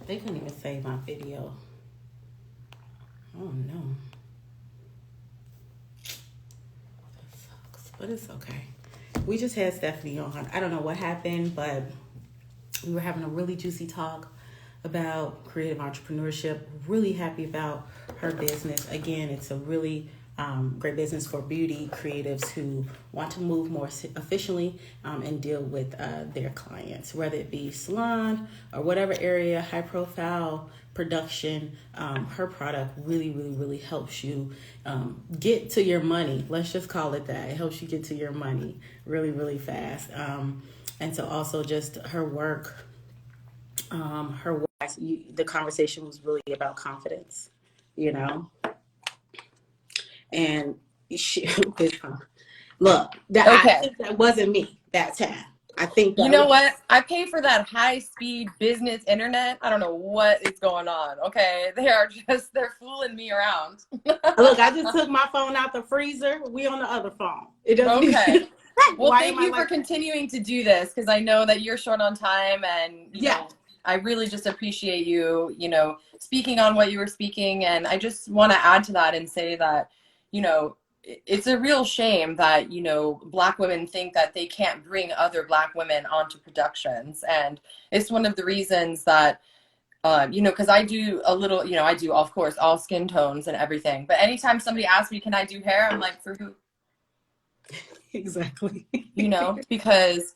They couldn't even save my video. Oh no. That sucks. But it's okay. We just had Stephanie on. I don't know what happened, but we were having a really juicy talk about creative entrepreneurship. Really happy about her business. Again, it's a really great business for beauty creatives who want to move more efficiently and deal with their clients, whether it be salon or whatever area, high profile production. Her product really helps you get to your money. Let's just call it that. It helps you get to your money really fast. And so also just her work, the conversation was really about confidence, you know, and she, look, I Okay. think that wasn't me that time. I think You that know was, what? I pay for that high speed business internet. I don't know what is going on. Okay. They're fooling me around. look, I just took my phone out the freezer. We on the other phone. It doesn't Okay. even, Well, why am thank I you for like that? continuing to do this because I know that you're short on time and, Yeah. I really just appreciate you, speaking on what you were speaking. And I just want to add to that and say that, it's a real shame that, Black women think that they can't bring other Black women onto productions. And it's one of the reasons that, because I do a little, I do, of course, all skin tones and everything. But anytime somebody asks me, can I do hair? I'm like, for who? Exactly. Because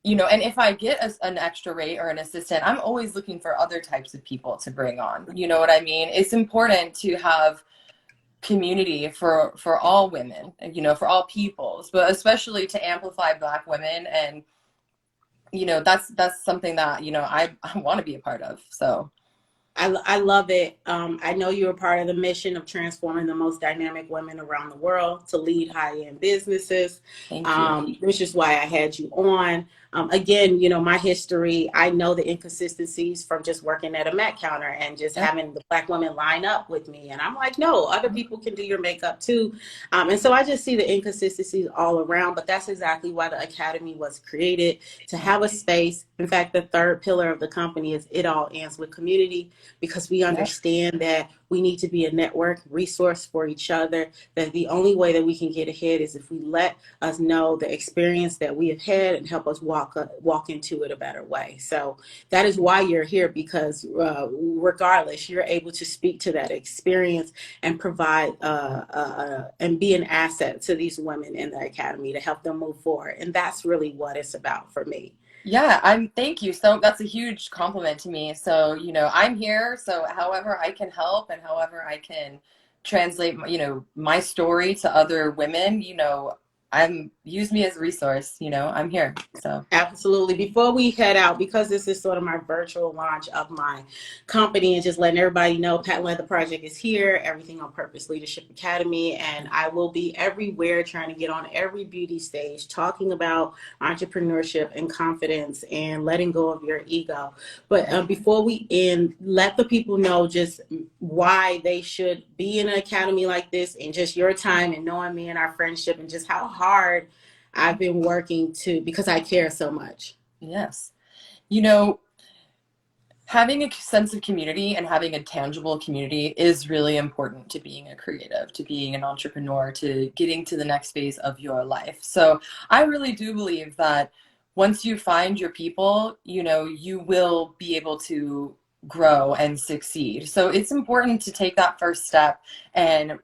and if I get an extra rate or an assistant, I'm always looking for other types of people to bring on. You know what I mean? It's important to have community for all women, for all peoples, but especially to amplify Black women. And that's something that I want to be a part of. So I love it. I know you're a part of the mission of transforming the most dynamic women around the world to lead high-end businesses, thank you. which is why I had you on. Again, my history, I know the inconsistencies from just working at a Met counter and just Yep. having the Black women line up with me. And I'm like, no, other people can do your makeup too. And so I just see the inconsistencies all around, but that's exactly why the Academy was created, to have a space. In fact, the third pillar of the company is it all ends with community, because we Yep. understand that we need to be a network resource for each other, that the only way that we can get ahead is if we let us know the experience that we have had and help us walk into it a better way. So that is why you're here, because regardless, you're able to speak to that experience and provide and be an asset to these women in the academy to help them move forward. And that's really what it's about for me. Yeah, thank you. So that's a huge compliment to me. So, I'm here. So however I can help and however I can translate, my story to other women, use me as a resource, I'm here. So, Absolutely. Before we head out, because this is sort of my virtual launch of my company and just letting everybody know, Patent Leather Project is here, Everything on Purpose Leadership Academy, and I will be everywhere trying to get on every beauty stage talking about entrepreneurship and confidence and letting go of your ego. But before we end, let the people know just why they should be in an academy like this, and just your time and knowing me and our friendship and just how hard I've been working because I care so much. yes. You know, Having a sense of community and having a tangible community is really important to being a creative, to being an entrepreneur, to getting to the next phase of your life. So I really do believe that once you find your people, you will be able to grow and succeed. So it's important to take that first step and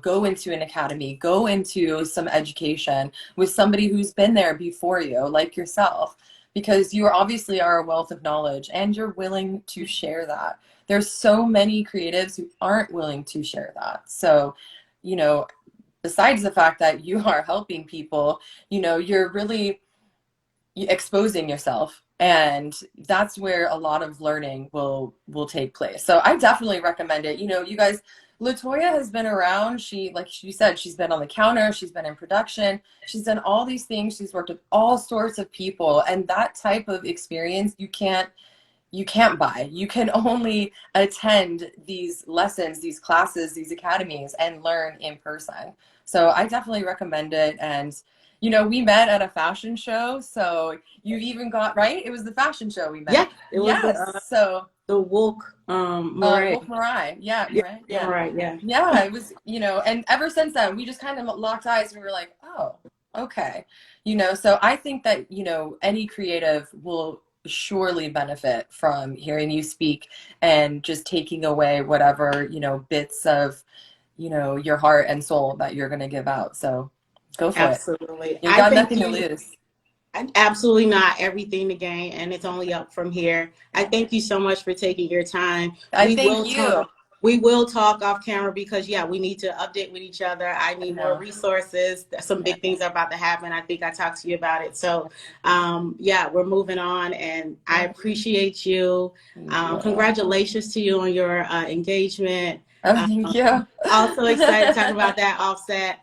go into an academy, go into some education with somebody who's been there before you, like yourself, because you obviously are a wealth of knowledge and you're willing to share that. There's so many creatives who aren't willing to share that. So, you know, besides the fact that you are helping people, you're really exposing yourself, and that's where a lot of learning will take place. So I definitely recommend it. You guys, Latoya has been around. She, like she said, she's been on the counter, she's been in production, she's done all these things, she's worked with all sorts of people, and that type of experience you can't buy. You can only attend these lessons, these classes, these academies, and learn in person. So I definitely recommend it. And, you know, we met at a fashion show. So you even got, right? It was the fashion show we met. Yeah, it was Yes. So the Woke Murray. Wolf Marai. Yeah, Yeah, right. yeah, Yeah. right, yeah. Yeah, it was, you know, and ever since then, we just kind of locked eyes and we were like, oh, okay. You know, so I think that, you know, any creative will surely benefit from hearing you speak and just taking away whatever, you know, bits of, you know, your heart and soul that you're going to give out. So go for it. Absolutely. You've I got think nothing to lose. absolutely not, everything to gain, and it's only up from here. I thank you so much for taking your time. I We thank will you. talk. We will talk off camera because yeah, we need to update with each other. I I need more know. resources. Some Yeah. big things are about to happen. I think I talked to you about it. So yeah, we're moving on, and I appreciate you. Thank you. Congratulations to you on your engagement. Oh, thank you. Also excited to talk about that offset.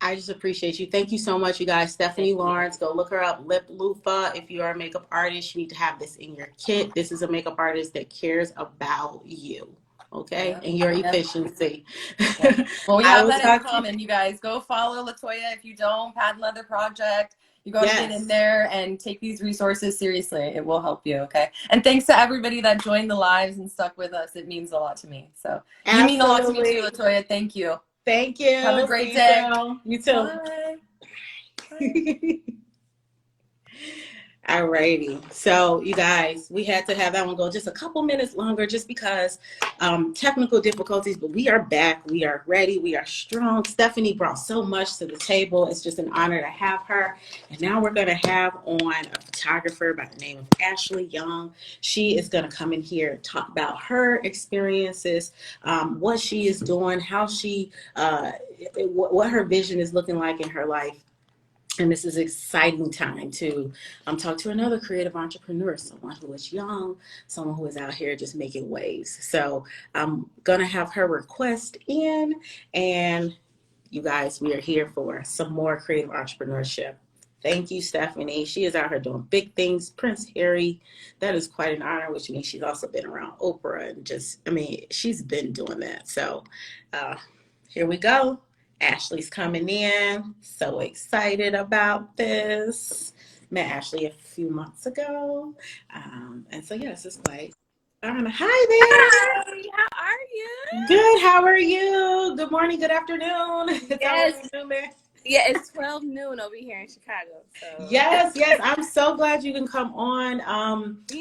I just appreciate you. Thank you so much, you guys. Stephanie Lawrence, go look her up. Lip Loofah. If you are a makeup artist, you need to have this in your kit. This is a makeup artist that cares about you, okay, Yeah. and your Yeah. efficiency. Yeah. Well, we I have will that in talk to you. common, you guys. Go follow Latoya. If you don't, Patent Leather Project, you got to get in Yes, there and take these resources seriously. It will help you, okay? And thanks to everybody that joined the lives and stuck with us. It means a lot to me. So you mean a lot to me too, absolutely. Latoya. Thank you. Thank you. Have a See great you day. soon. You too. Bye. Alrighty. So you guys, we had to have that one go just a couple minutes longer just because technical difficulties, but we are back. We are ready. We are strong. Stephanie brought so much to the table. It's just an honor to have her. And now we're going to have on a photographer by the name of Ashley Young. She is going to come in here and talk about her experiences, what she is doing, how she, what her vision is looking like in her life. And this is an exciting time to talk to another creative entrepreneur, someone who is young, someone who is out here just making waves. So I'm going to have her request in, and you guys, we are here for some more creative entrepreneurship. Thank you, Stephanie. She is out here doing big things. Prince Harry, that is quite an honor, which means she's also been around Oprah and just, I mean, she's been doing that. So here we go. Ashley's coming in. So excited about this. Met Ashley a few months ago. And so, yes, it's quite. Hi there. Hi, how are you? Good. How are you? Good morning. Good afternoon. It's Yes. afternoon there. Yeah, it's 12 noon over here in Chicago. So Yes. I'm so glad you can come on.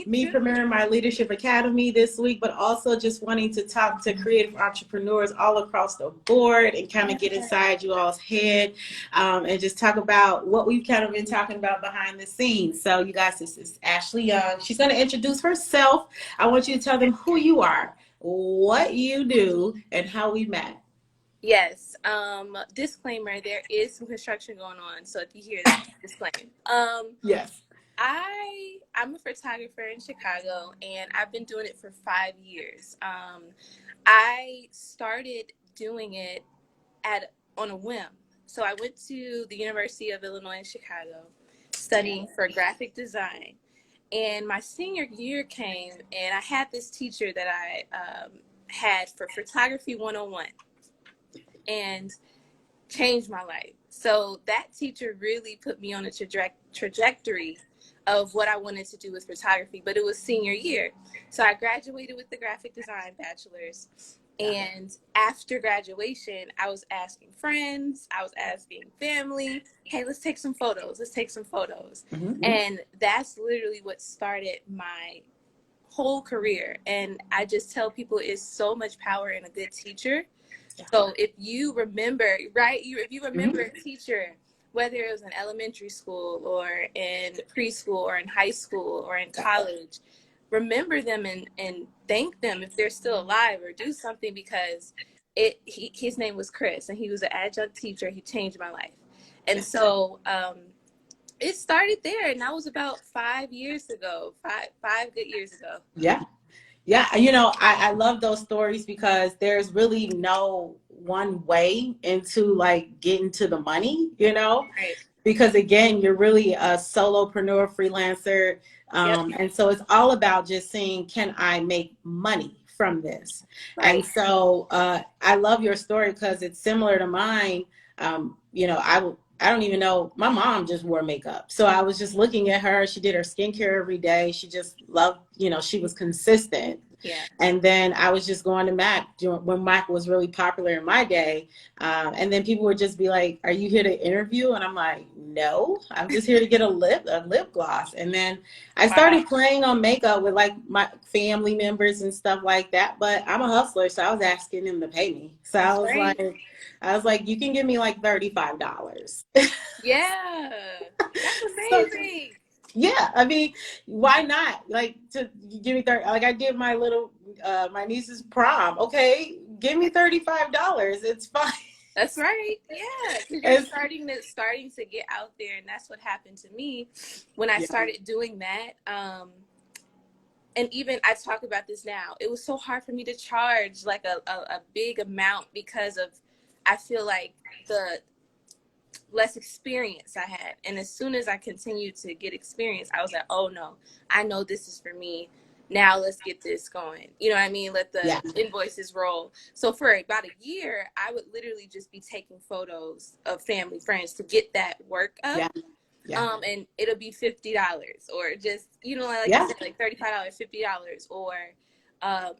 Me too. premiering my Leadership Academy this week, but also just wanting to talk to creative entrepreneurs all across the board and kind of get inside you all's head and just talk about what we've kind of been talking about behind the scenes. So you guys, this is Ashley Young. She's going to introduce herself. I want you to tell them who you are, what you do, and how we met. Yes. Disclaimer, there is some construction going on. So if you hear that, disclaimer. Yes. I'm a photographer in Chicago, and I've been doing it for 5 years. I started doing it on a whim. So I went to the University of Illinois in Chicago studying for graphic design. And my senior year came, and I had this teacher that I had for Photography 101 and changed my life. So that teacher really put me on a trajectory of what I wanted to do with photography, but it was senior year. So I graduated with the graphic design bachelor's. And after graduation, I was asking friends, I was asking family, hey, let's take some photos. Mm-hmm. And that's literally what started my whole career. And I just tell people it's so much power in a good teacher. So if you remember, right, if you remember a teacher, whether it was in elementary school or in preschool or in high school or in college, remember them and thank them if they're still alive, or do something, because his name was Chris, and he was an adjunct teacher. He changed my life. And so it started there, and that was about 5 years ago, five good years ago. Yeah, you know, I love those stories because there's really no one way into like getting to the money, you know? Right. because again, you're really a solopreneur freelancer. Yep. And so it's all about just saying, can I make money from this? And Right. so I love your story because it's similar to mine. I don't even know. My mom just wore makeup. So I was just looking at her. She did her skincare every day. She just loved, she was consistent. Yeah. And then I was just going to Mac when Mac was really popular in my day. And then people would just be like, "Are you here to interview?" And I'm like, "No, I'm just here to get a lip gloss." And then I Wow. started playing on makeup with like my family members and stuff like that. But I'm a hustler, so I was asking them to pay me. So That's right. I was like, "You can give me like $35." Yeah. That's So amazing. yeah, I mean, why not? Like to give me 30, like I did my little my niece's prom. Okay, give me $35. It's fine. That's right. Yeah, because you're It's, starting to get out there, and that's what happened to me when I yeah, started doing that. And even I talk about this now. It was so hard for me to charge like a big amount because of I feel like the less experience I had. And as soon as I continued to get experience, I was like, oh no, I know this is for me. Now let's get this going. You know what I mean? Let the yeah, invoices roll. So for about a year, I would literally just be taking photos of family, friends to get that work up. yeah, yeah, And it'll be $50 or just, like you yeah, said, like $35, $50 or,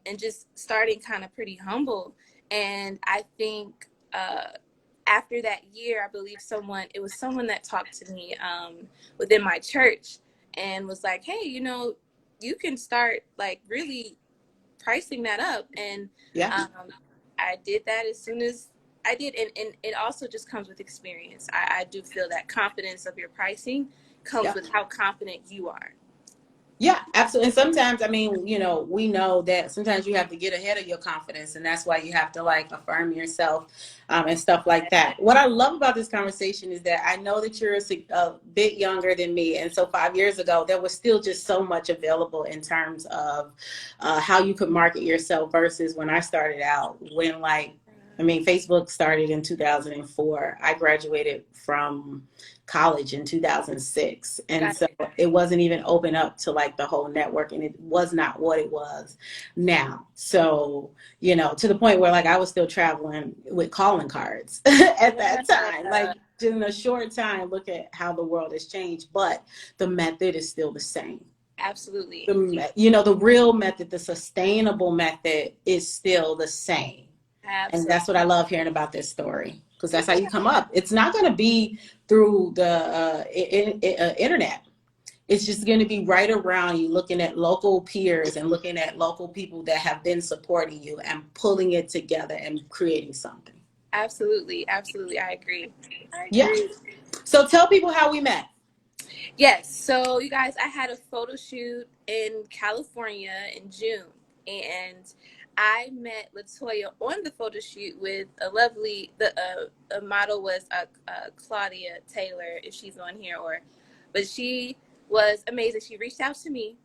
and just starting kind of pretty humble. And I think, after that year, I believe it was someone that talked to me within my church and was like, hey, you can start like really pricing that up. And yeah, I did that as soon as I did. And it also just comes with experience. I do feel that confidence of your pricing comes yeah. with how confident you are. Yeah, absolutely. And sometimes, I mean, we know that sometimes you have to get ahead of your confidence, and that's why you have to like affirm yourself and stuff like that. What I love about this conversation is that I know that you're a bit younger than me, and so 5 years ago, there was still just so much available in terms of how you could market yourself versus when I started out. I mean, Facebook started in 2004. I graduated from college in 2006, and so Gotcha. it wasn't even open up to like the whole network, and it was not what it was now. So to the point where like I was still traveling with calling cards at that time. Yeah, Like in a short time, look at how the world has changed, but the method is still the same. absolutely. The real method, the sustainable method, is still the same. And Absolutely. that's what I love hearing about this story, because that's how you come up. It's not going to be through the internet. It's just going to be right around you, looking at local peers and looking at local people that have been supporting you and pulling it together and creating something. Absolutely. Absolutely. I agree. I Yeah. agree. So tell people how we met. Yes. So you guys, I had a photo shoot in California in June, and I met Latoya on the photo shoot with the model was Claudia Taylor, if she's on here, but she was amazing. She reached out to me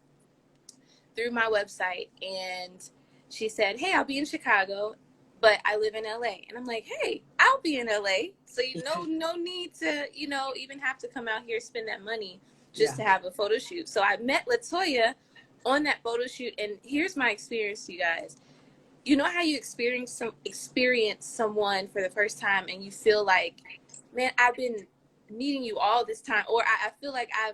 through my website and she said, hey, I'll be in Chicago, but I live in LA. And I'm like, hey, I'll be in LA. So no need to, even have to come out here, spend that money just Yeah. to have a photo shoot. So I met Latoya on that photo shoot, and here's my experience, you guys. You know how you experience someone for the first time and you feel like, man, I've been needing you all this time, or I feel like I've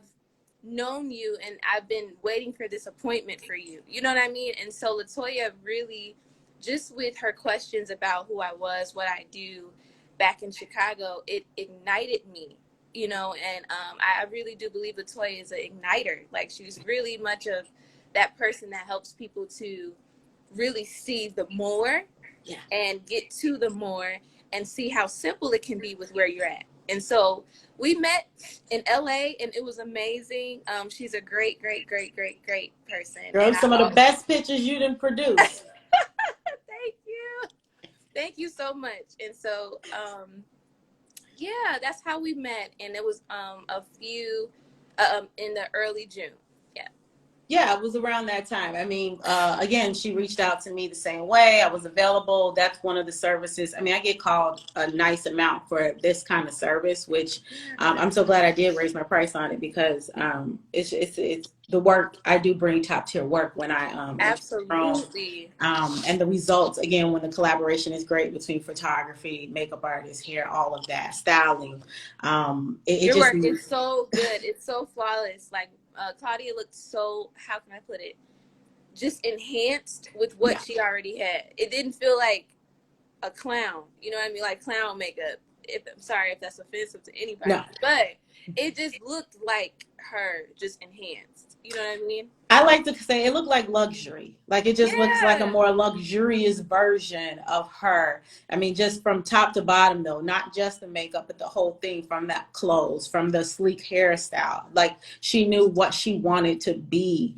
known you and I've been waiting for this appointment for you. You know what I mean? And so Latoya really, just with her questions about who I was, what I do back in Chicago, it ignited me, and I really do believe Latoya is an igniter. Like, she's really much of that person that helps people to really see the more, Yeah. and get to the more, and see how simple it can be with where you're at. And so we met in LA, and it was amazing. She's a great, great, great, great, great person. Girl, And some of the best pictures you didn't produce. thank you. Thank you so much. And so, yeah, that's how we met. And it was a few in the early June. Yeah. Yeah, it was around that time. I mean, again, she reached out to me the same way. I was available. That's one of the services. I mean, I get called a nice amount for this kind of service, which I'm so glad I did raise my price on it, because it's the work I do, bring top tier work when I Absolutely. and the results, again, when the collaboration is great between photography, makeup artists, hair, all of that, styling. It Your just work is so good. It's so flawless. Like Claudia looked so, how can I put it? Just enhanced with what she already had. It didn't feel like a clown. You know what I mean? Like clown makeup. I'm sorry if that's offensive to anybody. No. But it just looked like her, just enhanced. You know what I mean? I like to say it looked like luxury. Like it just looks like a more luxurious version of her. I mean, just from top to bottom though, not just the makeup, but the whole thing, from that clothes, from the sleek hairstyle. Like she knew what she wanted to be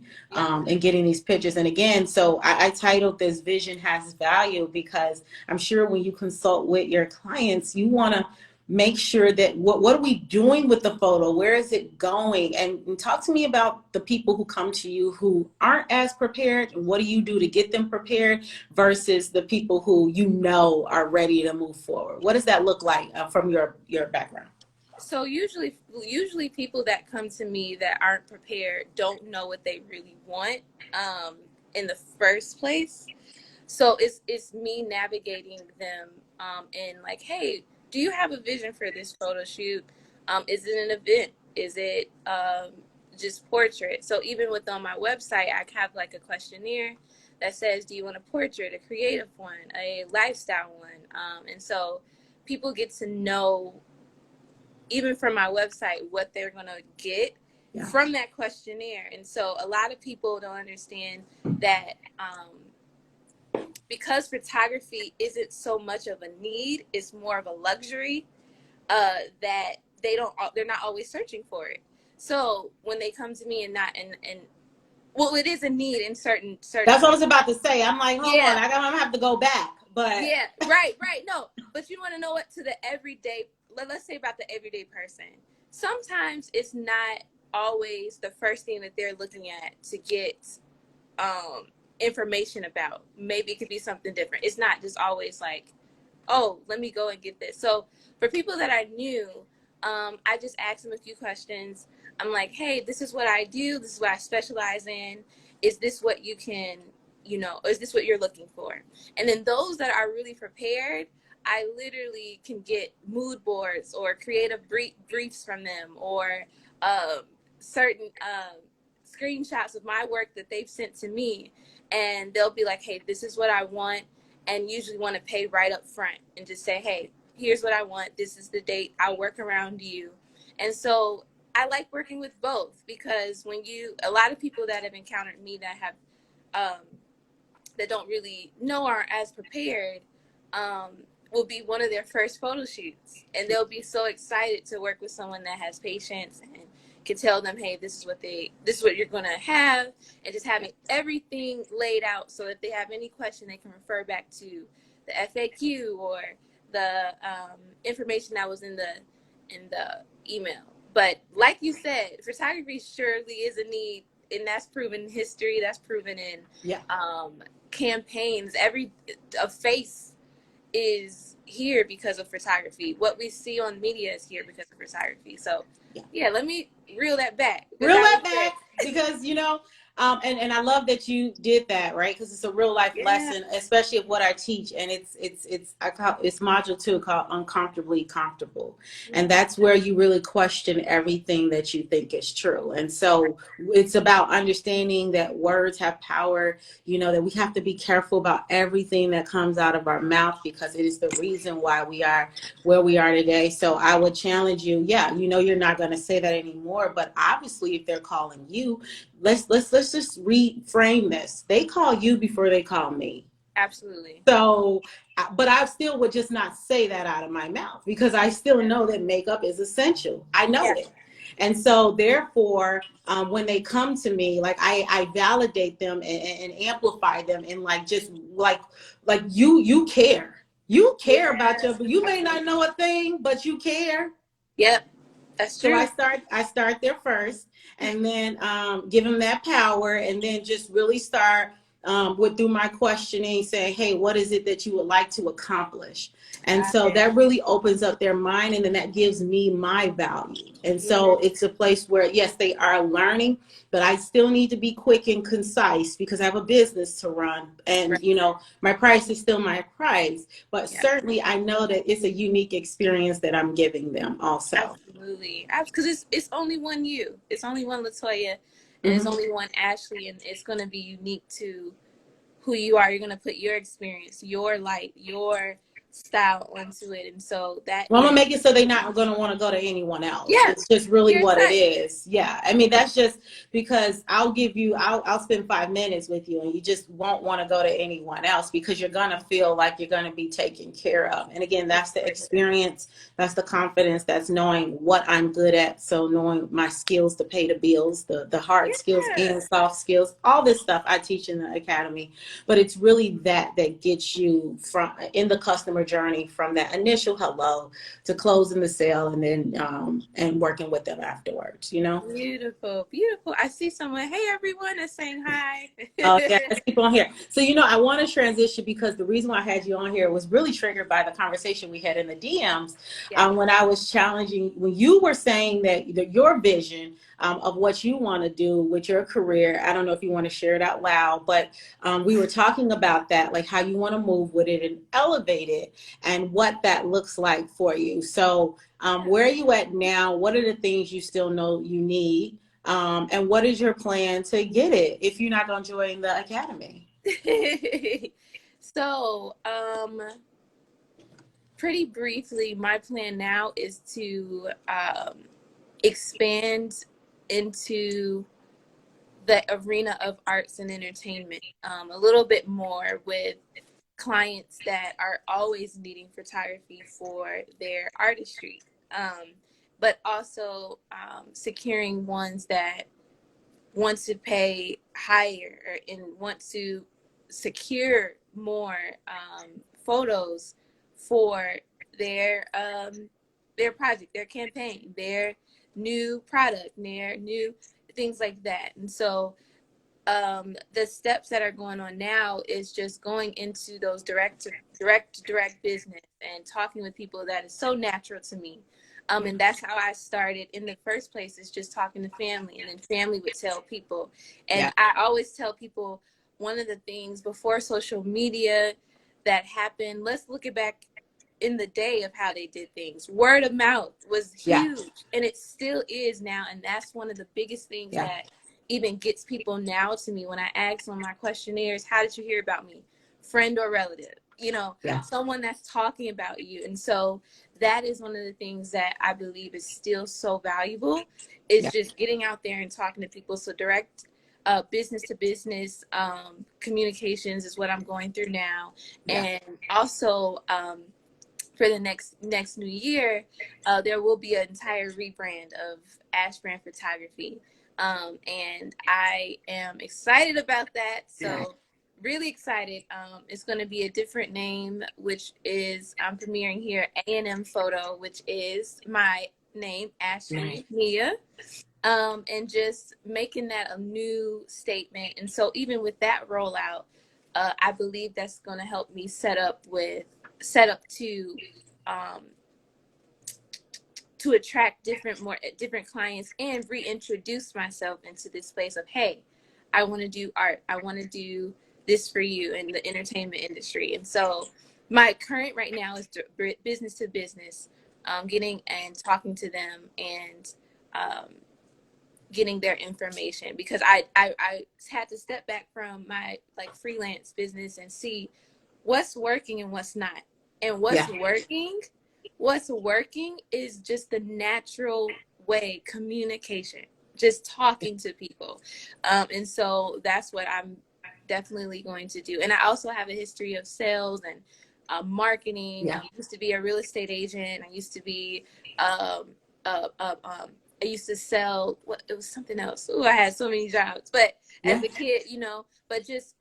in getting these pictures. And again, so I titled this Vision Has Value, because I'm sure when you consult with your clients, you want to make sure that what are we doing with the photo? Where is it going? And talk to me about the people who come to you who aren't as prepared. What do you do to get them prepared versus the people who you know are ready to move forward? What does that look like from your background? So usually people that come to me that aren't prepared don't know what they really want in the first place. So it's me navigating them and like, hey, do you have a vision for this photo shoot? Is it an event? Is it just portrait? So even on my website, I have like a questionnaire that says, do you want a portrait, a creative one, a lifestyle one? And so people get to know, even from my website, what they're going to get from that questionnaire. And so a lot of people don't understand that because photography isn't so much of a need, it's more of a luxury, that they're not always searching for it. So when they come to me and well, it is a need in certain. That's what I was about to say. I'm like, hold on, I'm gonna have to go back. But yeah, right. No, but you want to know what, to the everyday. Let's say about the everyday person. Sometimes it's not always the first thing that they're looking at to get information about. Maybe it could be something different. It's not just always like, oh, let me go and get this. So for people that I knew, I just asked them a few questions. I'm like, hey, this is what I do. This is what I specialize in. Is this what you can, is this what you're looking for? And then those that are really prepared, I literally can get mood boards or creative briefs from them, or certain screenshots of my work that they've sent to me. And they'll be like, hey, this is what I want. And usually want to pay right up front and just say, hey, here's what I want. This is the date. I'll work around you. And so I like working with both, because a lot of people that have encountered me that have, that don't really know, aren't as prepared, will be one of their first photo shoots. And they'll be so excited to work with someone that has patience and can tell them, hey, this is what you're going to have, and just having everything laid out so if they have any question, they can refer back to the FAQ or the information that was in the email. But like you said, photography surely is a need, and that's proven in history. That's proven in campaigns. A face is here because of photography. What we see on media is here because of photography. So yeah, let me reel that back. Because and I love that you did that, right? Because it's a real life lesson, especially of what I teach, and it's module 2 called Uncomfortably Comfortable, and that's where you really question everything that you think is true. And so it's about understanding that words have power. That we have to be careful about everything that comes out of our mouth, because it is the reason why we are where we are today. So I would challenge you. You're not going to say that anymore, but obviously, if they're calling you, let's just reframe this. They call you before they call me. Absolutely. So, but I still would just not say that out of my mouth, because I still know that makeup is essential. I know it. And so therefore, when they come to me, like I validate them and amplify them, and just like you care. You care about you may not know a thing, but you care. Yep. That's So true. I start there first, and then give them that power, and then just really start with through my questioning, saying, "Hey, what is it that you would like to accomplish?" And Got so it. that really opens up their mind, and then that gives me my value. And Yeah. so it's a place where yes, they are learning, but I still need to be quick and concise because I have a business to run, and Right. my price is still my price. But Yeah. certainly, I know that it's a unique experience that I'm giving them also. Absolutely. Because it's only one you. It's only one Latoya, and it's Mhm. only one Ashley, and it's going to be unique to who you are. You're going to put your experience, your light, your style onto it, and so that Well, I'm is gonna make it so they're not gonna want to go to anyone else. yeah. It's just really You're what it excited. is. Yeah, I mean that's just because I'll spend 5 minutes with you, and you just won't want to go to anyone else because you're gonna feel like you're gonna be taken care of. And again, that's the experience, that's the confidence, that's knowing what I'm good at. So knowing my skills to pay the bills, the hard skills Yeah. and soft skills, all this stuff I teach in the academy. But it's really that gets you from in the customer journey from that initial hello to closing the sale, and then and working with them afterwards. Beautiful, beautiful. I see someone. Hey, everyone is saying hi. Oh yeah, let's keep on here. So I want to transition because the reason why I had you on here was really triggered by the conversation we had in the DMs Yeah. when I was challenging when you were saying that your vision of what you want to do with your career. I don't know if you want to share it out loud, but we were talking about that, like how you want to move with it and elevate it, and what that looks like for you. So where are you at now? What are the things you still know you need? And what is your plan to get it if you're not going to join the academy? So, pretty briefly, my plan now is to expand into the arena of arts and entertainment a little bit more with clients that are always needing photography for their artistry, but also securing ones that want to pay higher and want to secure more photos for their project, their campaign, their new product, their new things like that. And so the steps that are going on now is just going into those direct business and talking with people that is so natural to me. And that's how I started in the first place, is just talking to family, and then family would tell people. Yeah. And I always tell people, one of the things before social media that happened, let's look it back in the day of how they did things. Word of mouth was Yeah. huge, and it still is now. And that's one of the biggest things Yeah. that even gets people now to me when I ask on my questionnaires, how did you hear about me? Friend or relative, Yeah. someone that's talking about you. And so that is one of the things that I believe is still so valuable, is Yeah. just getting out there and talking to people. So direct business to business communications is what I'm going through now. Yeah. And also for the next new year, there will be an entire rebrand of Ash Brand Photography, and I am excited about that. Yeah. So really excited. It's going to be a different name, which is I'm premiering here A&M Photo, which is my name, Ashley Mia. And just making that a new statement. And so even with that rollout, I believe that's going to help me set up to um, attract different clients and reintroduce myself into this space of, hey, I want to do art, I want to do this for you in the entertainment industry. And so my current right now is business to business, getting and talking to them, and getting their information, because I had to step back from my like freelance business and see what's working and what's not. And Yeah. what's working is just the natural way, communication, just talking to people. And so that's what I'm definitely going to do. And I also have a history of sales and marketing. Yeah. I used to be a real estate agent. I used to be um, I used to sell, what, it was something else. Oh, I had so many jobs, but Yeah. as a kid, but just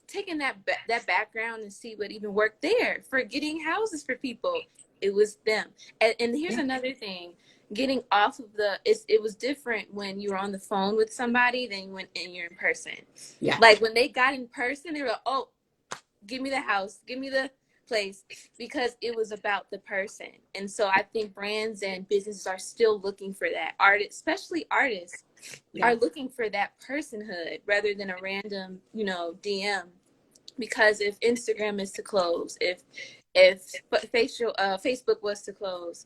taking that background and see what even worked there for getting houses for people. It was them. And here's Yeah. another thing, getting off of it was different when you were on the phone with somebody than when you're in person. Yeah. Like when they got in person, they were like, oh, give me the house, give me the place, because it was about the person. And so I think brands and businesses are still looking for that. Artists, especially artists, are looking for that personhood rather than a random, DM. Because if Instagram is to close, if Facebook was to close,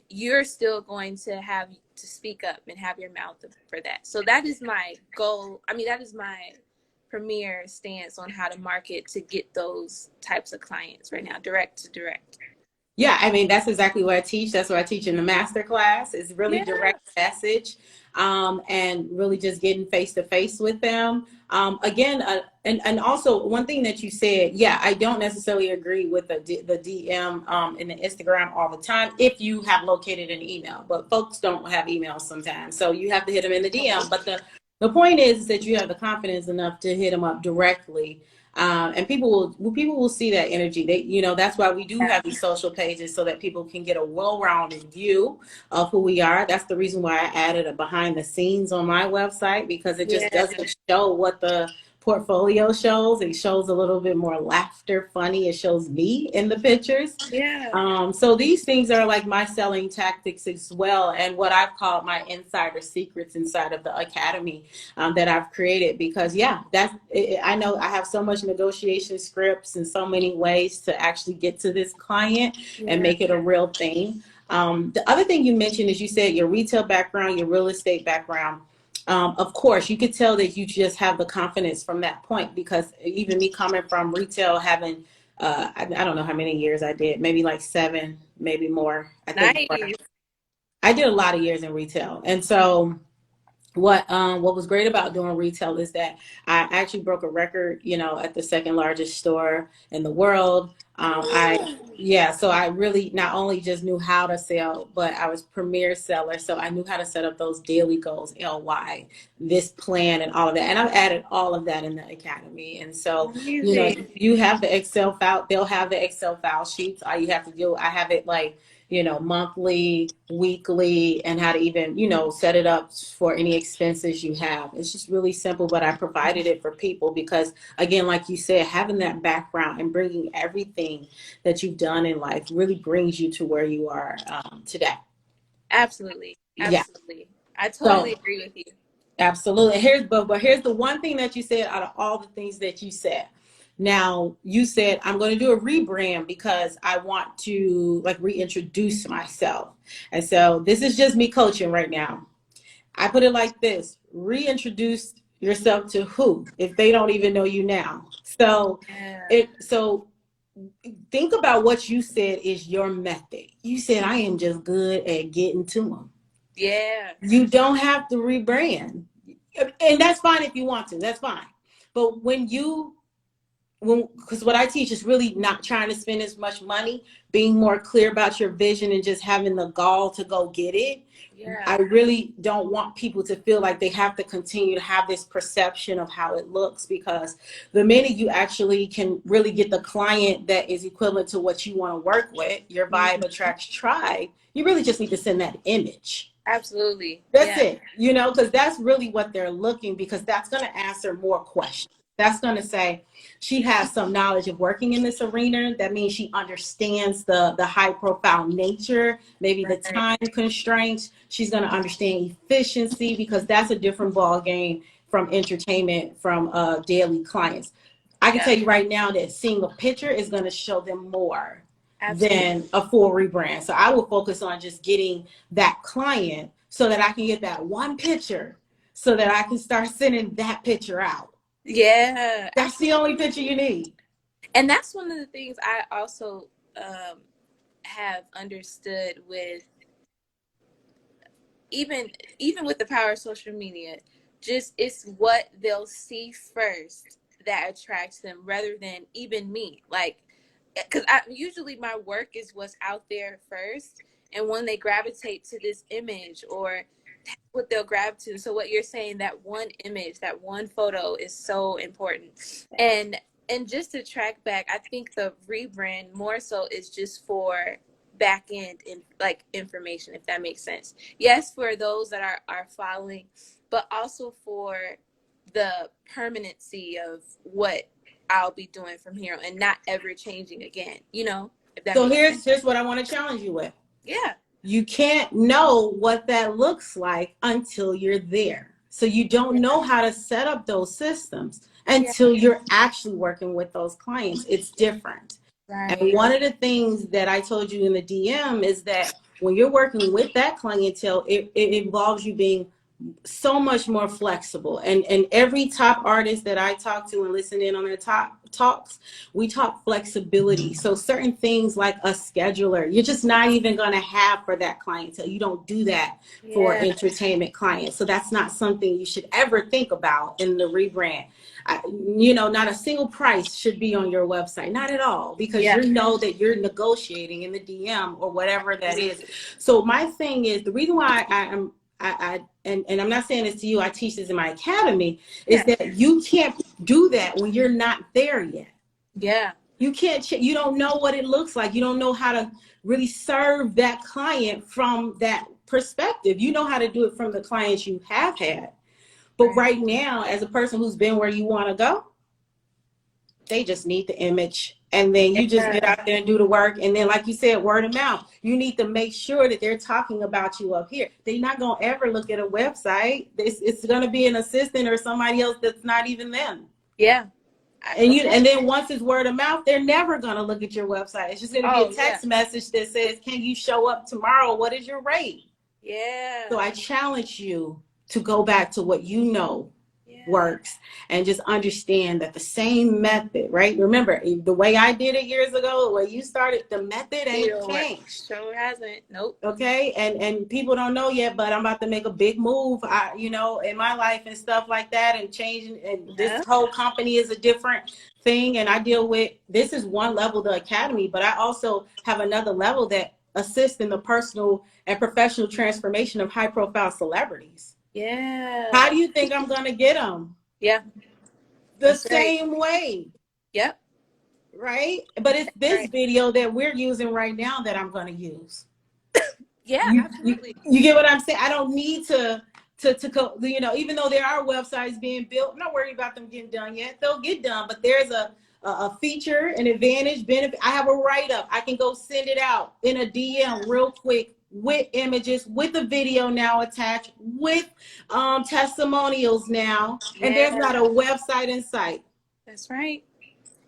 you're still going to have to speak up and have your mouth for that. So that is my goal. I mean, that is my premier stance on how to market to get those types of clients right now, direct to direct. Yeah, I mean, that's exactly what I teach. That's what I teach in the master class, is really direct message, and really just getting face to face with them. Again, and also one thing that you said, yeah, I don't necessarily agree with the DM in the Instagram all the time if you have located an email, but folks don't have emails sometimes. So you have to hit them in the DM. But the point is that you have the confidence enough to hit them up directly. And people will see that energy. That's why we do have these social pages, so that people can get a well-rounded view of who we are. That's the reason why I added a behind the scenes on my website, because it just doesn't show what the portfolio shows. It shows a little bit more laughter, funny. It shows me in the pictures. So these things are like my selling tactics as well, and what I've called my insider secrets inside of the academy that I've created. Because I know I have so much negotiation scripts and so many ways to actually get to this client and make it a real thing. The other thing you mentioned is, you said your retail background, your real estate background. Of course, you could tell that you just have the confidence from that point, because even me coming from retail, having I don't know how many years I did, maybe like 7, maybe more. I think I did a lot of years in retail. And so what was great about doing retail is that I actually broke a record, at the second largest store in the world. So I really not only just knew how to sell, but I was premier seller. So I knew how to set up those daily goals, LY, this plan and all of that. And I've added all of that in the academy. And so, you have the Excel file, they'll have the Excel file sheets. All you have to do, I have it like, monthly, weekly, and how to even, set it up for any expenses you have. It's just really simple, but I provided it for people because, again, like you said, having that background and bringing everything that you've done in life really brings you to where you are today. Absolutely. Yeah. I totally agree with you. Absolutely. Here's the one thing that you said out of all the things that you said. Now, you said, I'm going to do a rebrand because I want to reintroduce myself. And so this is just me coaching right now. I put it like this: reintroduce yourself to who, if they don't even know you now. So think about what you said is your method. You said, I am just good at getting to them. Yeah. You don't have to rebrand. And that's fine if you want to. That's fine. But because what I teach is really not trying to spend as much money, being more clear about your vision and just having the gall to go get it. Yeah. I really don't want people to feel like they have to continue to have this perception of how it looks, because the minute you actually can really get the client that is equivalent to what you want to work with, your vibe attracts tribe, you really just need to send that image. Absolutely. That's it, because that's really what they're looking, because that's going to answer more questions. That's going to say she has some knowledge of working in this arena. That means she understands the high profile nature, maybe the time constraints. She's going to understand efficiency, because that's a different ball game from entertainment, from daily clients. I can tell you right now that seeing a picture is going to show them more than a full rebrand. So I will focus on just getting that client so that I can get that one picture, so that I can start sending that picture out. Yeah. That's the only picture you need. And that's one of the things I also have understood with even with the power of social media. Just it's what they'll see first that attracts them, rather than even me. Like, because usually my work is what's out there first, and when they gravitate to this image, or what they'll grab to. So what you're saying, that one image, that one photo is so important. And just to track back, I think the rebrand more so is just for back end in like information, if that makes sense. Yes, for those that are following, but also for the permanency of what I'll be doing from here and not ever changing again, you know, if that So makes sense. here's what I want to challenge you with. Yeah. You can't know what that looks like until you're there. So you don't know how to set up those systems until you're actually working with those clients. It's different. Right. And one of the things that I told you in the DM is that when you're working with that clientele, it involves you being so much more flexible. And every top artist that I talk to and listen in on their top talks, we talk flexibility. So certain things like a scheduler, you're just not even going to have for that clientele. You don't do that for entertainment clients. So that's not something you should ever think about in the rebrand. You know, not a single price should be on your website, not at all, because you know that you're negotiating in the DM or whatever that is. So my thing is, the reason why and I'm not saying this to you, I teach this in my academy, is that you can't do that when you're not there yet. Yeah. You can't, you don't know what it looks like. You don't know how to really serve that client from that perspective. You know how to do it from the clients you have had. But right now, as a person who's been where you want to go, they just need the image. And then you just get out there and do the work. And then, like you said, word of mouth. You need to make sure that they're talking about you up here. They're not going to ever look at a website. It's going to be an assistant or somebody else that's not even them. Yeah. And then once it's word of mouth, they're never going to look at your website. It's just going to be a text message that says, can you show up tomorrow? What is your rate? Yeah. So I challenge you to go back to what you know works and just understand that the same method, right? Remember, the way I did it years ago, the way you started, the method ain't changed. Sure hasn't. Nope. Okay. And people don't know yet, but I'm about to make a big move, you know, in my life and stuff like that, and changing. And this whole company is a different thing. And I deal with, this is one level, the academy, but I also have another level that assists in the personal and professional transformation of high profile celebrities. Yeah. How do you think I'm going to get them? Yeah. The same way. Yep. Right? But it's this video that we're using right now that I'm going to use. Absolutely. You get what I'm saying? I don't need to you know, even though there are websites being built, I'm not worried about them getting done yet. They'll get done, but there's a feature, an advantage, benefit. I have a write-up. I can go send it out in a DM real quick, with images, with a video now attached, with testimonials now, and there's not a website in sight. That's right.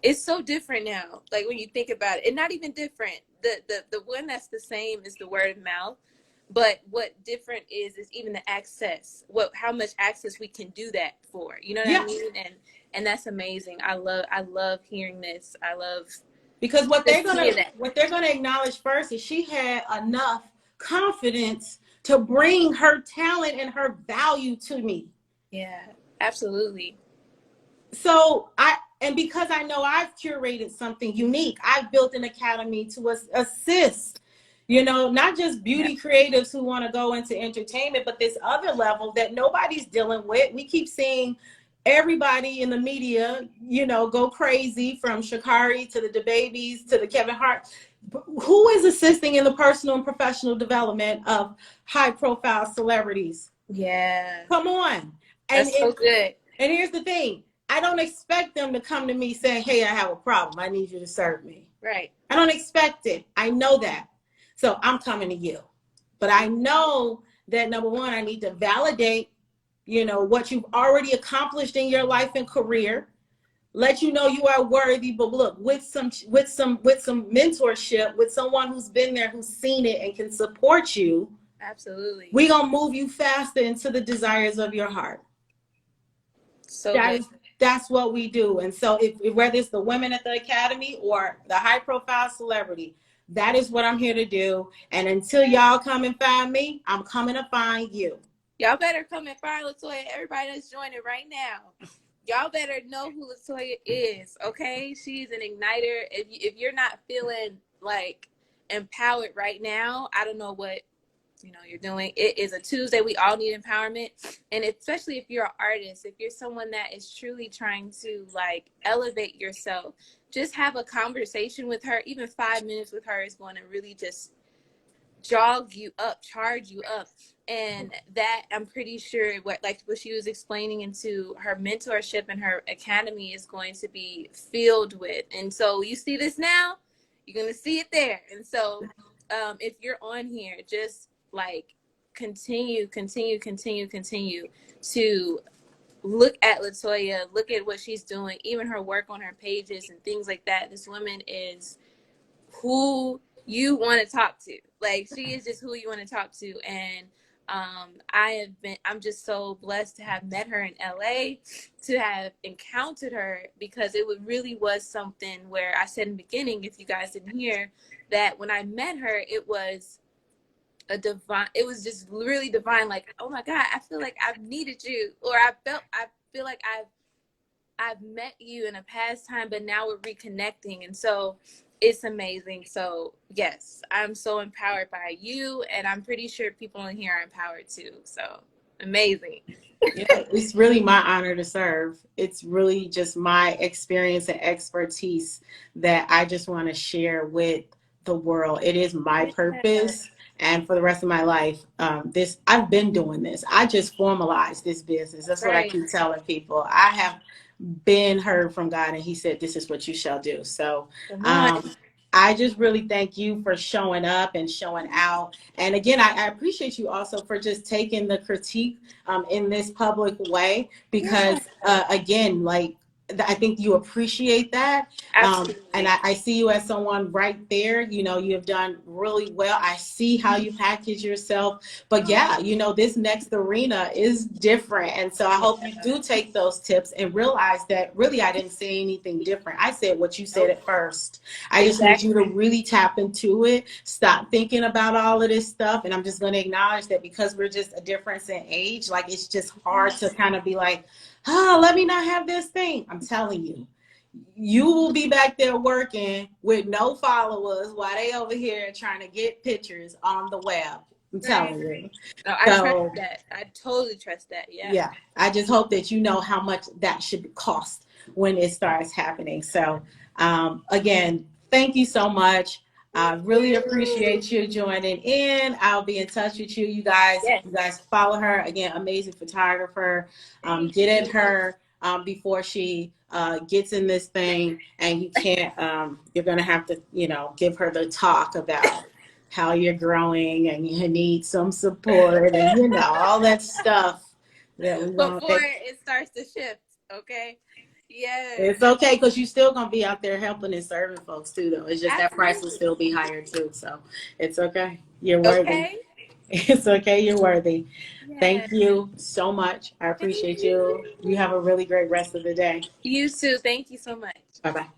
It's so different now. Like when you think about it, and not even different. The one that's the same is the word of mouth, but what different is even the access. How much access we can do that for. You know what I mean? And that's amazing. I love hearing this. I love, because what they're gonna acknowledge first is she had enough confidence to bring her talent and her value to me. Yeah, absolutely. So because I know I've curated something unique, I've built an academy to assist, you know, not just beauty creatives who want to go into entertainment, but this other level that nobody's dealing with. We keep seeing everybody in the media, you know, go crazy, from Sha'Carri to the DaBabies to the Kevin Hart. Who is assisting in the personal and professional development of high profile celebrities? Yeah. Come on. That's so good. And here's the thing. I don't expect them to come to me saying, hey, I have a problem. I need you to serve me. Right. I don't expect it. I know that. So I'm coming to you. But I know that, number one, I need to validate, you know, what you've already accomplished in your life and career. Let you know you are worthy, but look, with some mentorship, with someone who's been there, who's seen it and can support you. Absolutely. We're going to move you faster into the desires of your heart. So that's what we do. And so if whether it's the women at the academy or the high profile celebrity, that is what I'm here to do. And until y'all come and find me, I'm coming to find you. Y'all better come and find Latoya. Everybody that's joining right now, y'all better know who Latoya is, okay? She's an igniter. If you're not feeling like empowered right now, I don't know what you're doing. It is a Tuesday. We all need empowerment. And especially if you're an artist, if you're someone that is truly trying to like elevate yourself, just have a conversation with her. Even 5 minutes with her is going to really just jog you up, charge you up. And that, I'm pretty sure, what she was explaining into her mentorship and her academy is going to be filled with. And so you see this now, you're going to see it there. And so if you're on here, just like continue to look at Latoya, look at what she's doing, even her work on her pages and things like that. This woman is who you want to talk to. Like, she is just who you want to talk to. And I'm just so blessed to have met her in LA, to have encountered her, because it really was something where I said in the beginning, if you guys didn't hear, that when I met her, it was just really divine. Like, oh my God, I feel like I've needed you, or I feel like I've met you in a past time, but now we're reconnecting. And so it's amazing. So yes, I'm so empowered by you, and I'm pretty sure people in here are empowered too. So amazing. Yeah, it's really my honor to serve. It's really just my experience and expertise that I just want to share with the world. It is my purpose. And for the rest of my life, I've been doing this. I just formalized this business. That's what I keep telling people. I have been heard from God, and he said, this is what you shall do. So I just really thank you for showing up and showing out. And again, I appreciate you also for just taking the critique in this public way, because again, like, I think you appreciate that. And I see you as someone right there. You know, you have done really well. I see how you package yourself. But yeah, you know, this next arena is different. And so I hope you do take those tips and realize that really I didn't say anything different. I said what you said at first. I just need you to really tap into it. Stop thinking about all of this stuff. And I'm just going to acknowledge that because we're just a difference in age, like, it's just hard to kind of be like, oh, let me not have this thing. I'm telling you, you will be back there working with no followers while they over here trying to get pictures on the web. I'm telling you. No, I trust that. I totally trust that. Yeah. Yeah. I just hope that you know how much that should cost when it starts happening. So again, thank you so much. I really appreciate you joining in. I'll be in touch with you. You guys follow her. Again, amazing photographer. Get at her before she gets in this thing, and you can't, you're going to have to, you know, give her the talk about how you're growing and you need some support and, you know, all that stuff. Before it starts to shift, okay? Yes. It's okay, because you're still going to be out there helping and serving folks too, though. It's just that price will still be higher too. So it's okay. You're worthy. Okay. It's okay. You're worthy. Yes. Thank you so much. I appreciate you. You have a really great rest of the day. You too. Thank you so much. Bye-bye.